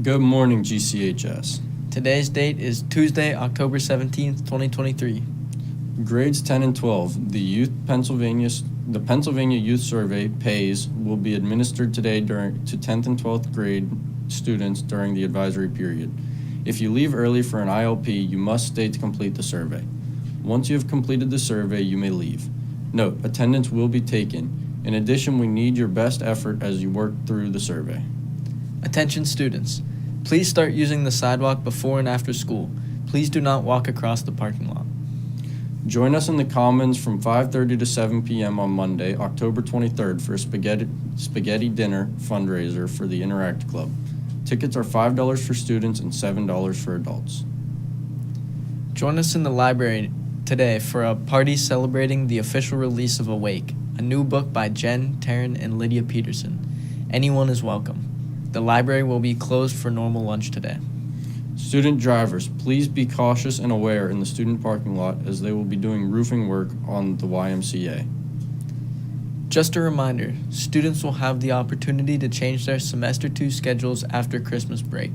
Good morning, GCHS. Today's date is Tuesday, October 17th, 2023. Grades 10 and 12, the Pennsylvania Youth Survey PAYS will be administered today to 10th and 12th grade students during the advisory period. If you leave early for an ILP, you must stay to complete the survey. Once you have completed the survey, you may leave. Note, attendance will be taken. In addition, we need your best effort as you work through the survey. Attention students, please start using the sidewalk before and after school. Please do not walk across the parking lot. Join us in the Commons from 5:30 to 7 p.m. on Monday, October 23rd for a spaghetti dinner fundraiser for the Interact Club. Tickets are $5 for students and $7 for adults. Join us in the library today for a party celebrating the official release of Awake, a new book by Jen, Taryn, and Lydia Peterson. Anyone is welcome. The library will be closed for normal lunch today. Student drivers, please be cautious and aware in the student parking lot as they will be doing roofing work on the YMCA. Just a reminder, students will have the opportunity to change their semester 2 schedules after Christmas break.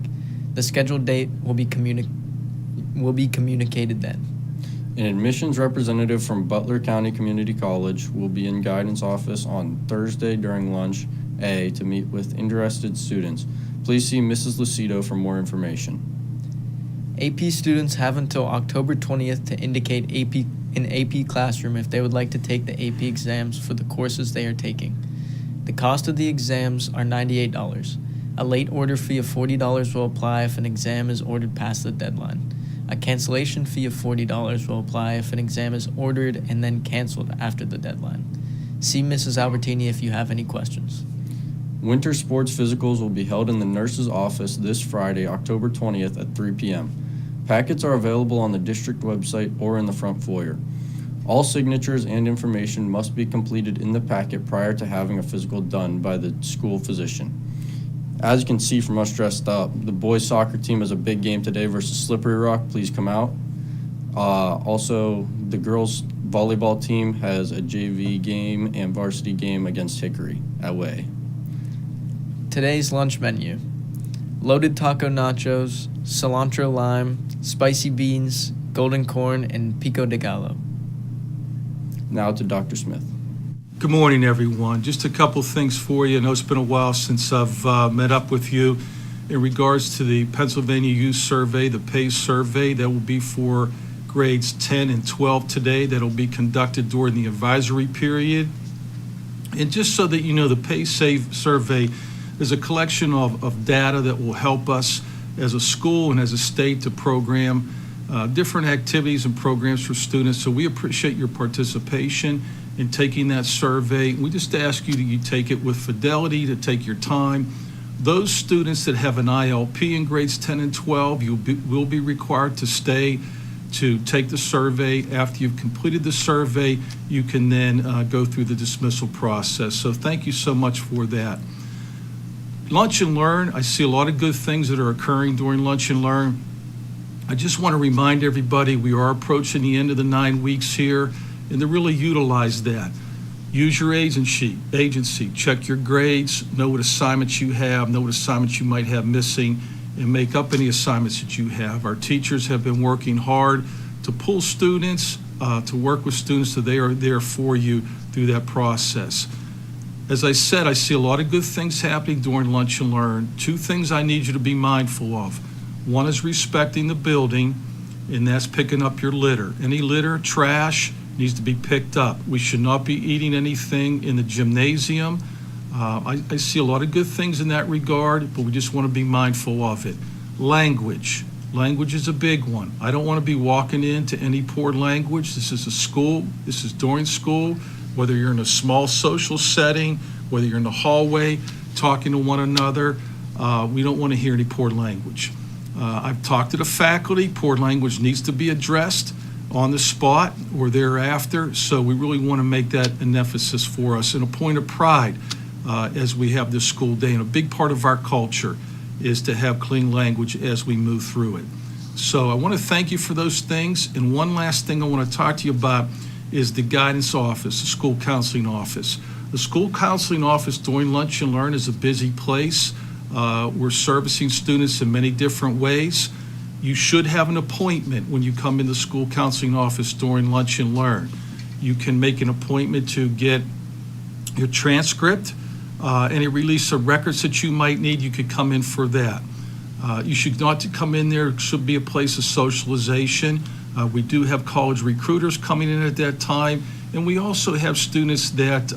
The scheduled date will be communicated then. An admissions representative from Butler County Community College will be in guidance office on Thursday during lunch A to meet with interested students. Please see Mrs. Lucido for more information. AP students have until October 20th to indicate in AP Classroom if they would like to take the AP exams for the courses they are taking. The cost of the exams are $98. A late order fee of $40 will apply if an exam is ordered past the deadline. A cancellation fee of $40 will apply if an exam is ordered and then canceled after the deadline. See Mrs. Albertini if you have any questions. Winter sports physicals will be held in the nurse's office this Friday, October 20th at 3 p.m. Packets are available on the district website or in the front foyer. All signatures and information must be completed in the packet prior to having a physical done by the school physician. As you can see from us dressed up, the boys soccer team has a big game today versus Slippery Rock. Please come out. Also, the girls volleyball team has a JV game and varsity game against Hickory away. Today's lunch menu: loaded taco nachos, cilantro lime, spicy beans, golden corn, and pico de gallo. Now to Dr. Smith. Good morning, everyone. Just a couple things for you. I know it's been a while since I've met up with you in regards to the Pennsylvania Youth Survey, the PAYS survey that will be for grades 10 and 12 today. That will be conducted during the advisory period. And just so that you know, the PAYS survey is a collection of data that will help us as a school and as a state to program different activities and programs for students. So we appreciate your participation in taking that survey. We just ask you to take it with fidelity, to take your time. Those students that have an ILP in grades 10 and 12, will be required to stay to take the survey. After you've completed the survey, you can then go through the dismissal process. So thank you so much for that. Lunch and Learn, I see a lot of good things that are occurring during Lunch and Learn. I just want to remind everybody we are approaching the end of the 9 weeks here, and to really utilize that. Use your agency, check your grades, know what assignments you have, know what assignments you might have missing, and make up any assignments that you have. Our teachers have been working hard to pull students, to work with students, so they are there for you through that process. As I said, I see a lot of good things happening during Lunch and Learn. 2 things I need you to be mindful of. One is respecting the building, and that's picking up your litter. Any litter, trash, needs to be picked up. We should not be eating anything in the gymnasium. I see a lot of good things in that regard, but we just want to be mindful of it. Language. Language is a big one. I don't want to be walking into any poor language. This is a school. This is during school. Whether you're in a small social setting, whether you're in the hallway talking to one another, we don't want to hear any poor language. I've talked to the faculty. Poor language needs to be addressed on the spot or thereafter, so we really want to make that an emphasis for us and a point of pride as we have this school day. And a big part of our culture is to have clean language as we move through it. So I want to thank you for those things. And one last thing I want to talk to you about is the guidance office, the school counseling office. The school counseling office during Lunch and Learn is a busy place. We're servicing students in many different ways. You should have an appointment when you come in the school counseling office during lunch and learn. You can make an appointment to get your transcript, any release of records that you might need. You could come in for that. You should not come in there. It should be a place of socialization. We do have college recruiters coming in at that time, and we also have students that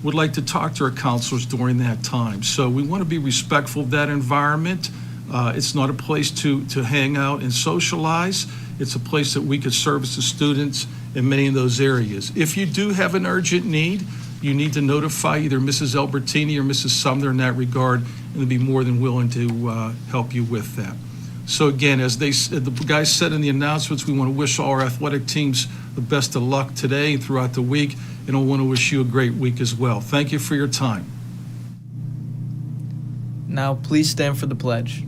would like to talk to our counselors during that time. So we want to be respectful of that environment. It's not a place to hang out and socialize. It's a place that we could service the students in many of those areas. If you do have an urgent need, you need to notify either Mrs. Albertini or Mrs. Sumner in that regard, and they'll be more than willing to help you with that. So again, as the guys said in the announcements, we want to wish all our athletic teams the best of luck today and throughout the week, and I want to wish you a great week as well. Thank you for your time. Now, please stand for the pledge.